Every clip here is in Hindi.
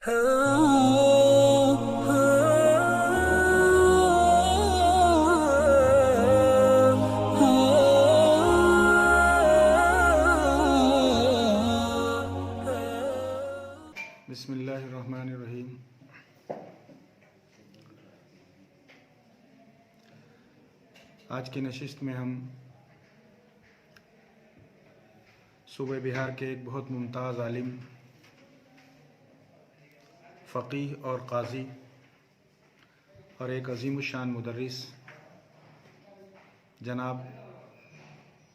बिस्मिल्लाहिर्रहमानिर्रहीम। आज की नशिस्त में हम सूबे बिहार के एक बहुत मुमताज़ आलिम, फ़क़ीह और क़ाज़ी और एक अज़ीमुश्शान मुदर्रिस जनाब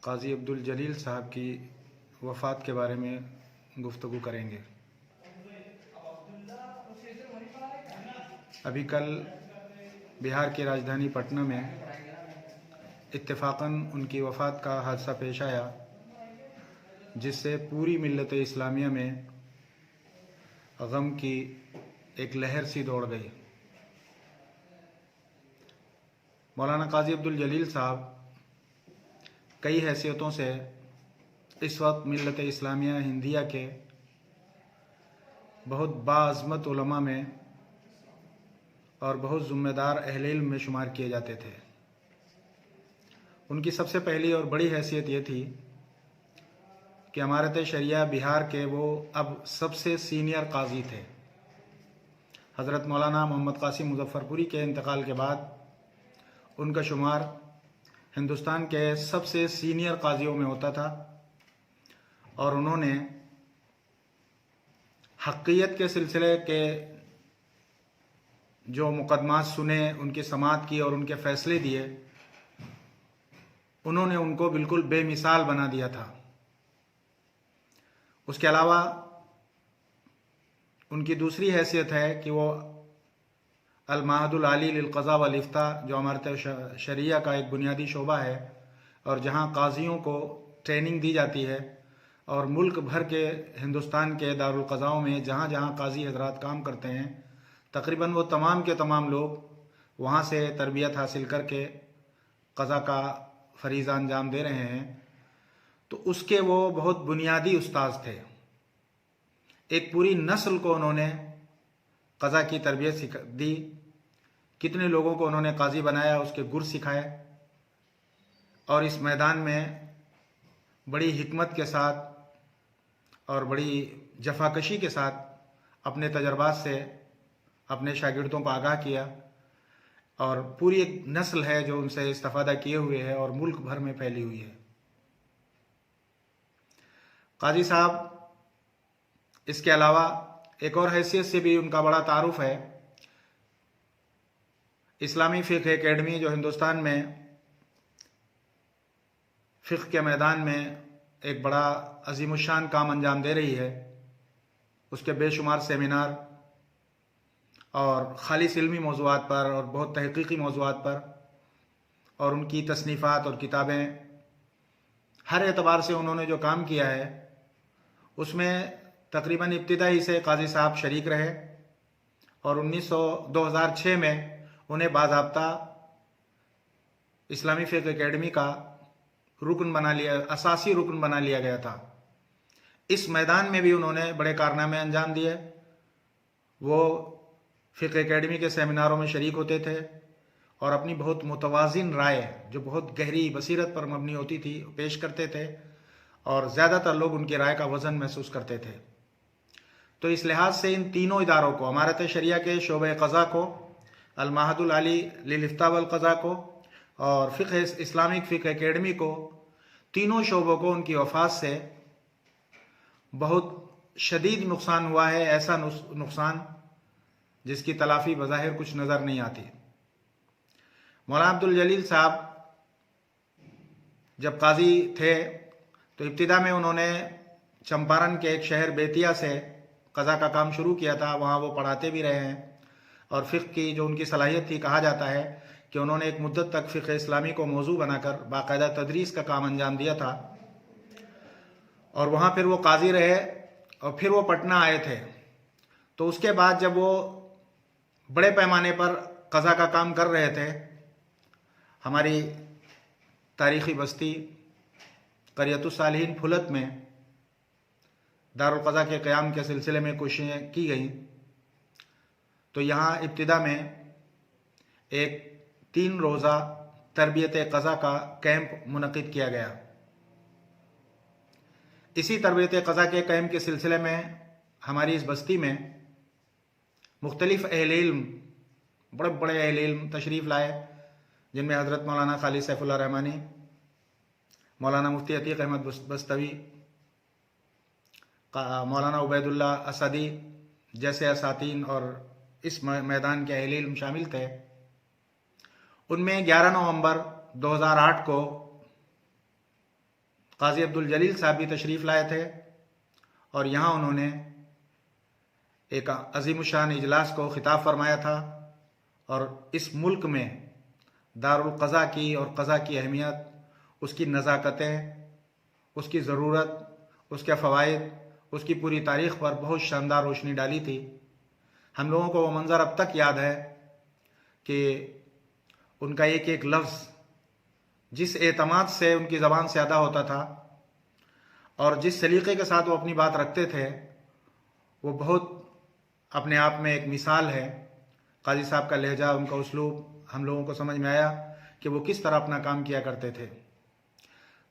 क़ाज़ी अब्दुल जलील साहब की वफ़ात के बारे में गुफ्तगू करेंगे। अभी कल बिहार की राजधानी पटना में इत्तेफ़ाक़न उनकी वफ़ात का हादसा पेश आया, जिससे पूरी मिल्लत इस्लामिया में गम की एक लहर सी दौड़ गई। मौलाना क़ाज़ी अब्दुल जलील साहब कई हैसियतों से इस वक्त मिल्लत इस्लामिया हिंदिया के बहुत बाअज़मत उलमा में और बहुत ज़िम्मेदार अहले इल्म में शुमार किए जाते थे। उनकी सबसे पहली और बड़ी हैसियत ये थी कि इमारत शरिया बिहार के वो अब सबसे सीनियर काजी थे। हज़रत मौलाना मोहम्मद क़ासिम मुज़फ़्फ़रपुरी के इंतकाल के बाद उनका शुमार हिंदुस्तान के सबसे सीनियर काजियों में होता था और उन्होंने हक़्क़ियत के सिलसिले के जो मुक़दमात सुने, उनकी समाअत की और उनके फ़ैसले दिए, उन्होंने उनको बिल्कुल बेमिसाल बना दिया था। उसके अलावा उनकी दूसरी हैसियत है कि वो अल-महदुल आली लिल क़ज़ा वल इफ्ता, जो इमारत शरिया का एक बुनियादी शोबा है और जहाँ काजियों को ट्रेनिंग दी जाती है, और मुल्क भर के हिंदुस्तान के दारुल क़ज़ाओं में जहाँ जहाँ काजी हज़रात काम करते हैं, तकरीबन वो तमाम के तमाम लोग वहाँ से तरबियत हासिल करके क़ज़ा का फ़रीज़ा अंजाम दे रहे हैं। तो उसके वो बहुत बुनियादी उस्ताद थे। एक पूरी नस्ल को उन्होंने क़ज़ा की तरबियत दी। कितने लोगों को उन्होंने काजी बनाया, उसके गुर सिखाए और इस मैदान में बड़ी हिकमत के साथ और बड़ी जफाकशी के साथ अपने तजर्बात से अपने शागिर्दों को आगाह किया और पूरी एक नस्ल है जो उनसे इस्तिफ़ादा किए हुए है और मुल्क भर में फैली हुई है। काजी साहब इसके अलावा एक और हैसियत से भी उनका बड़ा तारुफ है। इस्लामी फ़िक़्ह एकेडमी जो हिंदुस्तान में फ़िक़्ह के मैदान में एक बड़ा अज़ीमुश्शान काम अंजाम दे रही है, उसके बेशुमार सेमिनार और खालिस इल्मी मौज़ूआत पर और बहुत तहक़ीक़ी मौज़ूआत पर और उनकी तसनीफ़ात और किताबें, हर एतबार से उन्होंने जो काम किया है उसमें तकरीबन इब्तिदाई से काजी साहब शरीक रहे और 2006 में उन्हें बाज़ाब्ता इस्लामी फ़िक़्ह एकेडमी का रुकन बना लिया, असासी रुकन बना लिया गया था। इस मैदान में भी उन्होंने बड़े कारनामे अंजाम दिए। वो फ़िक़्ह एकेडमी के सेमिनारों में शरीक होते थे और अपनी बहुत मुतवाज़िन राय, जो बहुत गहरी बसीरत पर मबनी होती थी, पेश करते थे और ज़्यादातर लोग उनकी राय का वज़न महसूस करते थे। तो इस लिहाज से इन तीनों इदारों को, इमारत शरिया के शोबे क़ज़ा को, अल-महदुल आली लिल इफ्ता वल क़ज़ा को और फ़िक़्ह इस्लामिक फ़िक़्ह एकेडमी को, तीनों शोबों को उनकी वफ़ात से बहुत शदीद नुकसान हुआ है। ऐसा नुकसान जिसकी तलाफ़ी बज़ाहिर कुछ नज़र नहीं आती। मौलाना अब्दुल जलील साहब जब काजी थे तो इब्तिदा में उन्होंने चंपारण के एक शहर बेतिया से क़ज़ा का काम शुरू किया था। वहाँ वो पढ़ाते भी रहे हैं और फ़िक़्ह की जो उनकी सलाहियत थी, कहा जाता है कि उन्होंने एक मुद्दत तक फ़िक़्ह इस्लामी को मौजू बनाकर बाकायदा तदरीस का काम अंजाम दिया था और वहाँ फिर वो काजी रहे और फिर वो पटना आए थे। तो उसके बाद जब वो बड़े पैमाने पर क़ज़ा का काम कर रहे थे, हमारी तारीख़ी बस्ती क़रियतुस सालिहीन फुलत में दारुल क़ज़ा के क़याम के सिलसिले में कोशिशें की गईं तो यहाँ इब्तिदा में एक 3 रोज़ा तरबियत क़ज़ा का कैंप मुनक़िद किया गया। इसी तरबियत क़ज़ा के कैंप के सिलसिले में हमारी इस बस्ती में मुख्तलिफ़ अहले इल्म, बड़े बड़े अहले इल्म तशरीफ़ लाए, जिनमें हज़रत मौलाना खालिद सैफुल्लाह रहमानी, मौलाना मुफ्ती अतीक़ अहमद बस्तवी, मौलाना उबैदुल्लाह असदी जैसे असातीन और इस मैदान के अहले इल्म शामिल थे। उनमें 11 नवंबर 2008 को काजी अब्दुल जलील साहब भी तशरीफ़ लाए थे और यहाँ उन्होंने एक अज़ीमुशान इजलास को ख़िताब फरमाया था और इस मुल्क में दारुल क़ज़ा की और क़ज़ा की अहमियत, उसकी नज़ाकतें, उसकी ज़रूरत, उसके फ़वाइद, उसकी पूरी तारीख़ पर बहुत शानदार रोशनी डाली थी। हम लोगों को वो मंज़र अब तक याद है कि उनका एक एक लफ्ज़ जिस एतमाद से उनकी ज़बान से अदा होता था और जिस सलीक़े के साथ वो अपनी बात रखते थे, वो बहुत अपने आप में एक मिसाल है। काजी साहब का लहजा, उनका उसलूब हम लोगों को समझ में आया कि वो किस तरह अपना काम किया करते थे।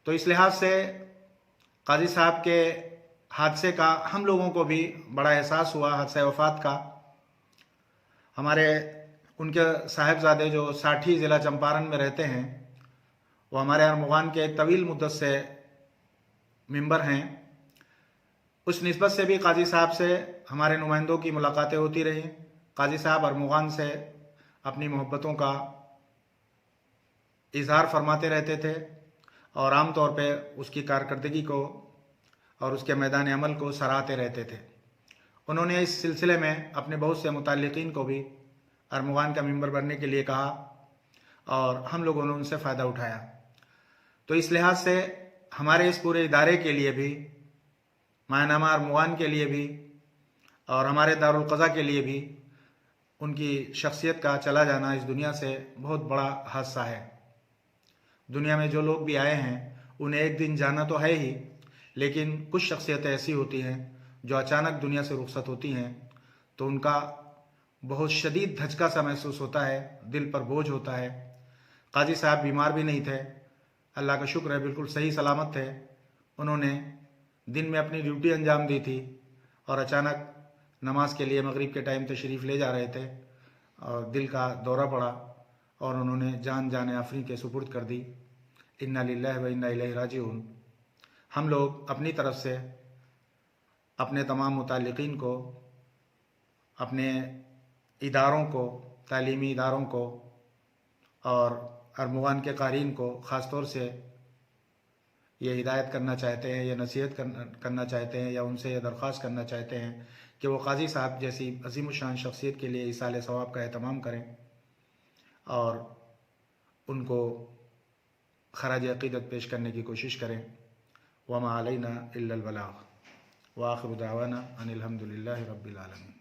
तो इस लिहाज से काजी साहब के हादसे का हम लोगों को भी बड़ा एहसास हुआ, हादसे वफ़ात का। हमारे उनके साहिबजादे जो साठी ज़िला चंपारण में रहते हैं, वो हमारे अरमुगान के एक तवील मुद्दत से मेंबर हैं। उस निस्बत से भी काजी साहब से हमारे नुमाइंदों की मुलाकातें होती रहीं। काजी साहब अरमुगान से अपनी मोहब्बतों का इजहार फरमाते रहते थे और आम तौर पे उसकी कारकर्दगी को और उसके मैदान अमल को सराहते रहते थे। उन्होंने इस सिलसिले में अपने बहुत से मुताल्लिकीन को भी अरमुगान का मेंबर बनने के लिए कहा और हम लोगों ने उनसे फ़ायदा उठाया। तो इस लिहाज से हमारे इस पूरे इदारे के लिए भी, मायनामा अरमुगान के लिए भी और हमारे दारुल क़ज़ा के लिए भी उनकी शख्सियत का चला जाना इस दुनिया से बहुत बड़ा हादसा है। दुनिया में जो लोग भी आए हैं उन्हें एक दिन जाना तो है ही, लेकिन कुछ शख्सियतें ऐसी होती हैं जो अचानक दुनिया से रुखसत होती हैं तो उनका बहुत शदीद धचका सा महसूस होता है, दिल पर बोझ होता है। काजी साहब बीमार भी नहीं थे, अल्लाह का शुक्र है बिल्कुल सही सलामत थे। उन्होंने दिन में अपनी ड्यूटी अंजाम दी थी और अचानक नमाज के लिए मगरिब के टाइम तशरीफ़ ले जा रहे थे और दिल का दौरा पड़ा और उन्होंने जान आफरीन के सुपुर्द कर दी। इन्ना लिल्लाहि व इन्ना इलैहि राजिऊन। हम लोग अपनी तरफ से अपने तमाम मुताल्लिकीन को, अपने इदारों को, तालीमी इदारों को और अरमुगान के क़ारीन को ख़ास तौर से ये हिदायत करना चाहते हैं या नसीहत करना चाहते हैं या उनसे ये दरख्वास्त करना चाहते हैं कि वो काजी साहब जैसी अज़ीमुशान शख्सियत के लिए इसाले सवाब का एहतमाम करें और उनको खराज अक़ीदत पेश करने की कोशिश करें। वमा अलैना इल्लल बलाग व आखिरु दावाना अनिल हम्दुलिल्लाहि रब्बिल आलमीन।